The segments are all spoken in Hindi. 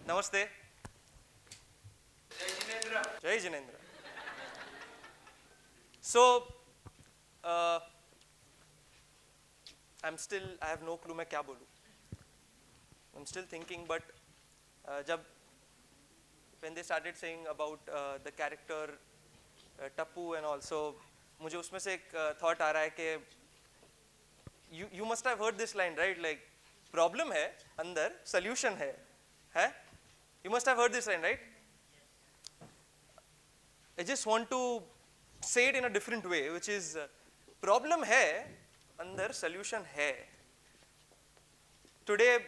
नमस्ते. जय Jinendra. So, uh, I have no clue मैं क्या बोलूँ. I'm still thinking, but जब when they started saying about the character Tappu and also, मुझे उसमें से एक thought आ रहा है कि you must have heard this line, right? Like, problem है अंदर, solution है? You must have heard this line, right? I just want to say it in a different way, which is problem है अंदर, solution है. Today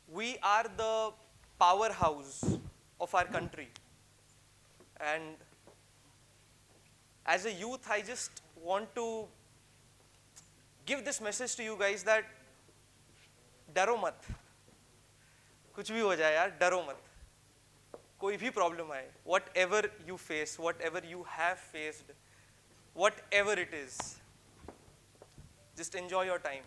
we are the powerhouse of our country, and as a youth I just want to give this message to you guys that डरो मत, कुछ भी हो जाए यार डरो मत. कोई भी प्रॉब्लम आए, whatever you face, whatever you have faced, whatever it is, just enjoy your time.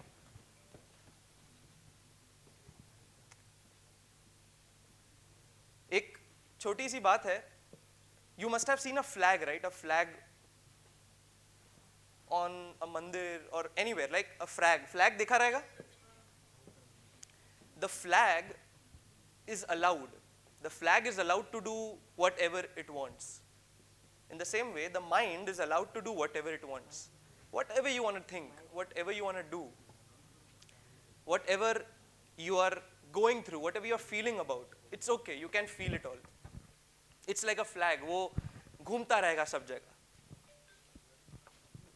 एक छोटी सी बात है, you must have seen a flag, right? A flag on a mandir or anywhere, like a flag देखा रहेगा? The flag is allowed. The flag is allowed to do whatever it wants. In the same way, the mind is allowed to do whatever it wants. Whatever you want to think, whatever you want to do, whatever you are going through, whatever you are feeling about, it's okay, you can feel it all. It's like a flag, वो घूमता रहेगा सब जगह.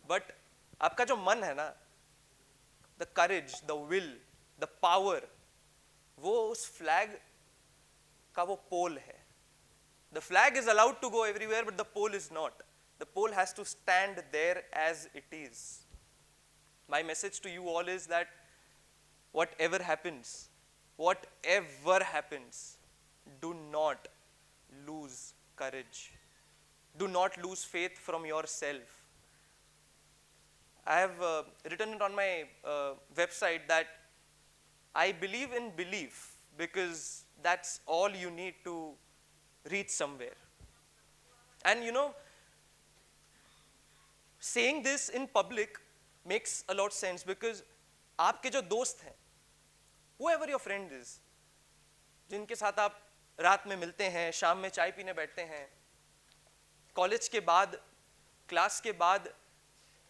But आपका जो मन है ना, the courage, the will, the power, वो उस flag का वो pole है. The flag is allowed to go everywhere, but the pole is not. The pole has to stand there as it is. My message to you all is that whatever happens, do not lose courage. Do not lose faith from yourself. I have written it on my website that I believe in belief, because that's all you need to reach somewhere. And you know, saying this in public makes a lot of sense, because आपके जो दोस्त हैं, whoever your friend is, जिनके साथ आप रात में मिलते हैं, शाम में चाय पीने बैठते हैं, कॉलेज के बाद, क्लास के बाद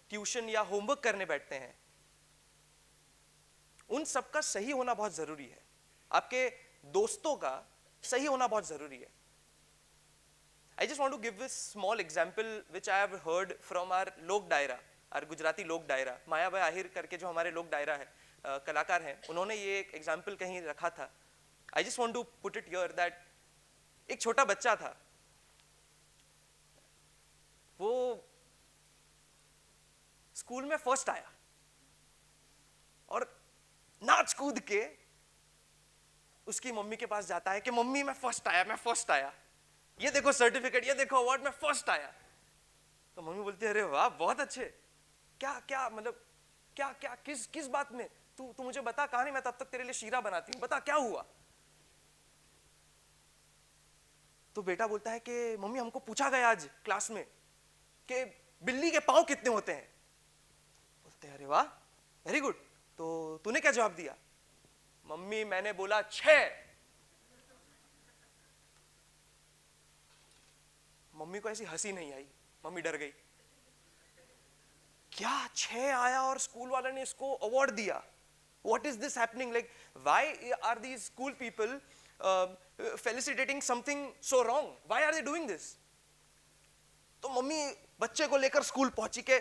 ट्यूशन या होमवर्क करने बैठते हैं, उन सब का सही होना बहुत जरूरी है. आपके दोस्तों का सही होना बहुत जरूरी है. I just want to give this small example which I have heard from our लोक डायरा, our गुजराती लोक डायरा. माया भाई आहिर करके जो हमारे लोक डायरा है, कलाकार हैं, उन्होंने ये एक एग्जाम्पल कहीं रखा था. I just want to put it here that एक छोटा बच्चा था, वो स्कूल में फर्स्ट आया और नाच कूद के उसकी मम्मी के पास जाता है कि मम्मी मैं फर्स्ट आया, ये देखो सर्टिफिकेट, ये देखो अवार्ड, मैं फर्स्ट आया. तो मम्मी बोलती है अरे वाह बहुत अच्छे, क्या मतलब क्या किस बात में, तू मुझे बता, कहानी मैं तब तक तेरे लिए शीरा बनाती हूँ, बता क्या हुआ. तो बेटा बोलता है कि मम्मी हमको पूछा गया आज क्लास में कि बिल्ली के पांव कितने होते हैं. बोलते हैं अरे वाह वेरी गुड, तो तूने क्या जवाब दिया. मम्मी मैंने बोला 6. मम्मी को ऐसी हंसी नहीं आई, मम्मी डर गई. क्या 6 आया और स्कूल वाले ने इसको अवार्ड दिया. What is this happening? Like, why are these school people felicitating something so wrong? Why are they doing this? तो मम्मी बच्चे को लेकर स्कूल पहुंची के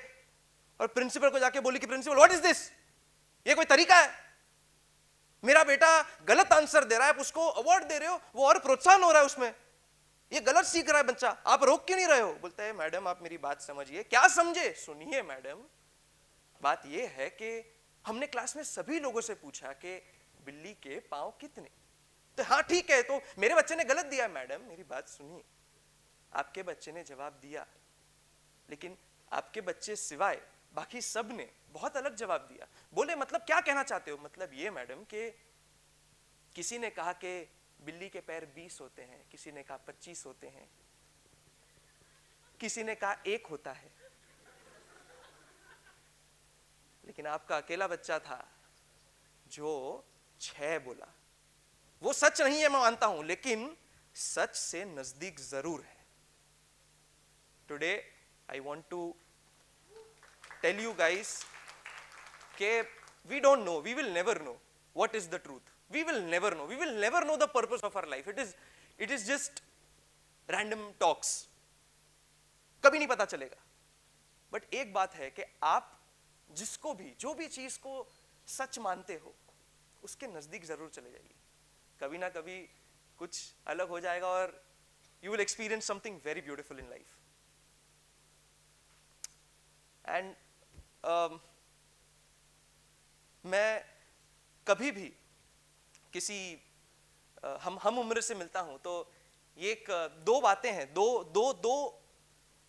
और प्रिंसिपल को जाके बोली कि प्रिंसिपल व्हाट इज दिस, ये कोई तरीका है, मेरा बेटा गलत आंसर दे रहा है, आप उसको अवार्ड दे रहे हो, वो और प्रोत्साहन हो रहा है उसमें, ये गलत सीख रहा है बच्चा, आप रोक क्यों नहीं रहे हो. बोलता है मैडम आप मेरी बात समझिए. क्या समझे, सुनिए मैडम, बात ये है कि हमने क्लास में सभी लोगों से पूछा कि बिल्ली के पांव कितने, तो हाँ ठीक है, तो मेरे बच्चे ने गलत दिया. मैडम मेरी बात सुनिए, आपके बच्चे ने जवाब दिया, लेकिन आपके बच्चे सिवाय बाकी सब ने बहुत अलग जवाब दिया. बोले मतलब क्या कहना चाहते हो. मतलब ये मैडम कि किसी ने कहा कि बिल्ली के पैर 20 होते हैं, किसी ने कहा 25 होते हैं, किसी ने कहा 1 होता है, लेकिन आपका अकेला बच्चा था जो 6 बोला। वो सच नहीं है मैं मानता हूं, लेकिन सच से नजदीक जरूर है। Today I want to tell you guys कि we don't know, we will never know what is the truth. We will never know, we will never know the purpose of our life. It is just random talks, कभी नहीं पता चलेगा। बट एक बात है कि आप जिसको भी, जो भी चीज को सच मानते हो, उसके नजदीक जरूर चले जाइए। कभी ना कभी कुछ अलग हो जाएगा और you will experience something very beautiful in life. And मैं कभी भी किसी हम उम्र से मिलता हूं तो ये एक 2 बातें हैं, दो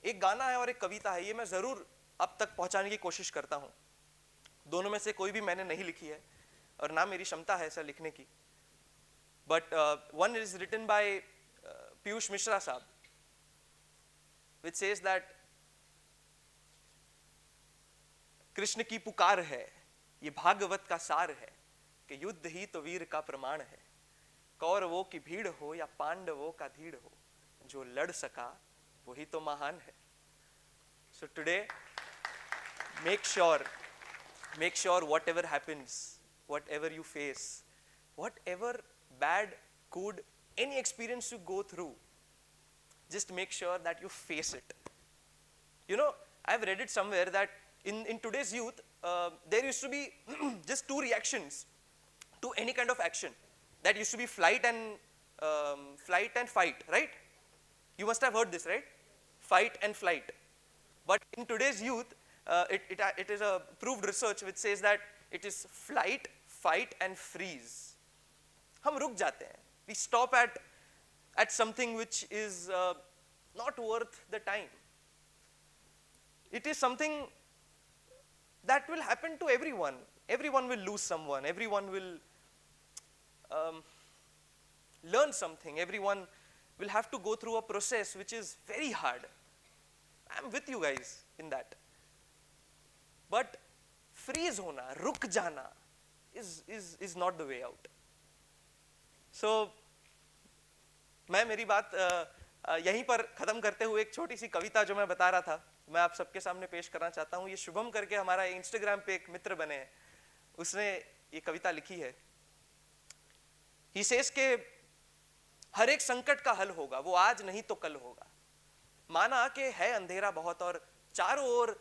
एक गाना है और एक कविता है, ये मैं जरूर अब तक पहुंचाने की कोशिश करता हूं। दोनों में से कोई भी मैंने नहीं लिखी है और ना मेरी क्षमता है ऐसा लिखने की, but one is written by Piyush Mishra साहब, विच सेज दैट कृष्ण की पुकार है, ये भागवत का सार है कि युद्ध ही तो वीर का प्रमाण है। कौरवों की भीड़ हो या पांडवों का धीड़ हो, जो लड़ सका वही तो महान है। So today, make sure whatever happens, whatever you face, whatever bad, good, any experience you go through, just make sure that you face it. You know, I've read it somewhere that in today's youth, there used to be just 2 reactions to any kind of action. That used to be flight and fight, right? You must have heard this, right? Fight and flight. But in today's youth, it is a proved research which says that it is flight, fight and freeze. हम रुक जाते हैं. We stop at something which is not worth the time. It is something that will happen to everyone. Everyone will lose someone. Everyone will learn something. Everyone will have to go through a process which is very hard. I'm with you guys in that. But freeze hona, ruk jana is not the way out. So मैं मेरी बात यहीं पर खत्म करते हुए एक छोटी सी कविता जो मैं बता रहा था, मैं आप सबके सामने पेश करना चाहता हूँ। ये शुभम करके हमारा इंस्टाग्राम पे एक मित्र बने हैं, उसने ये कविता लिखी है। He says के हर एक संकट का हल होगा, वो आज नहीं तो कल होगा। माना कि है अंधेरा बहुत और चारों ओर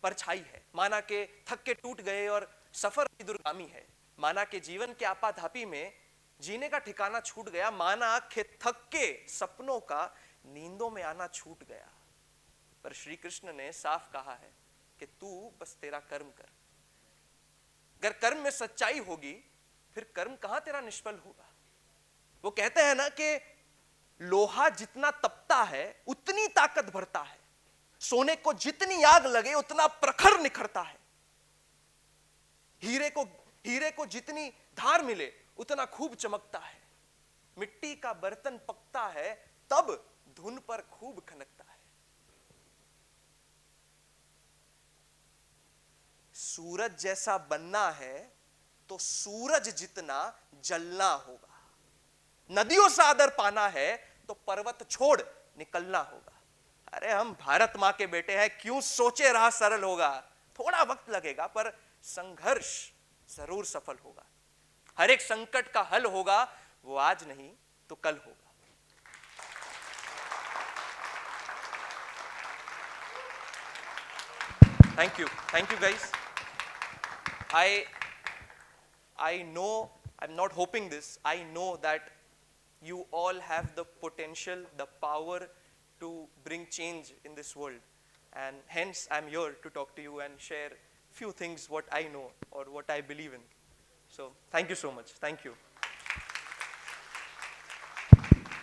परछाई है, माना कि थक के टूट गए और सफर भी दुर्गामी है, माना कि जीवन के आपाधापी में जीने का ठिकाना छूट गया, माना कि थक के सपनों का नींदों में आना छूट गया, पर श्री कृष्ण ने साफ कहा है कि तू बस तेरा कर्म कर। अगर कर्म में सच्चाई होगी फिर कर्म कहां तेरा निष्फल होगा। वो कहते हैं ना कि लोहा जितना तपता है उतनी ताकत भरता है, सोने को जितनी आग लगे उतना प्रखर निखरता है, हीरे को जितनी धार मिले उतना खूब चमकता है, मिट्टी का बर्तन पकता है तब धुन पर खूब खनकता है। सूरज जैसा बनना है तो सूरज जितना जलना होगा, नदियों से आदर पाना है तो पर्वत छोड़ निकलना होगा। अरे हम भारत मां के बेटे हैं, क्यों सोचे राह सरल होगा। थोड़ा वक्त लगेगा पर संघर्ष जरूर सफल होगा। हर एक संकट का हल होगा, वो आज नहीं तो कल होगा। Thank you guys. I know, I'm not hoping this, I know that you all have the potential, the power to bring change in this world, and hence I'm here to talk to you and share few things what I know or what I believe in. So thank you so much. Thank you.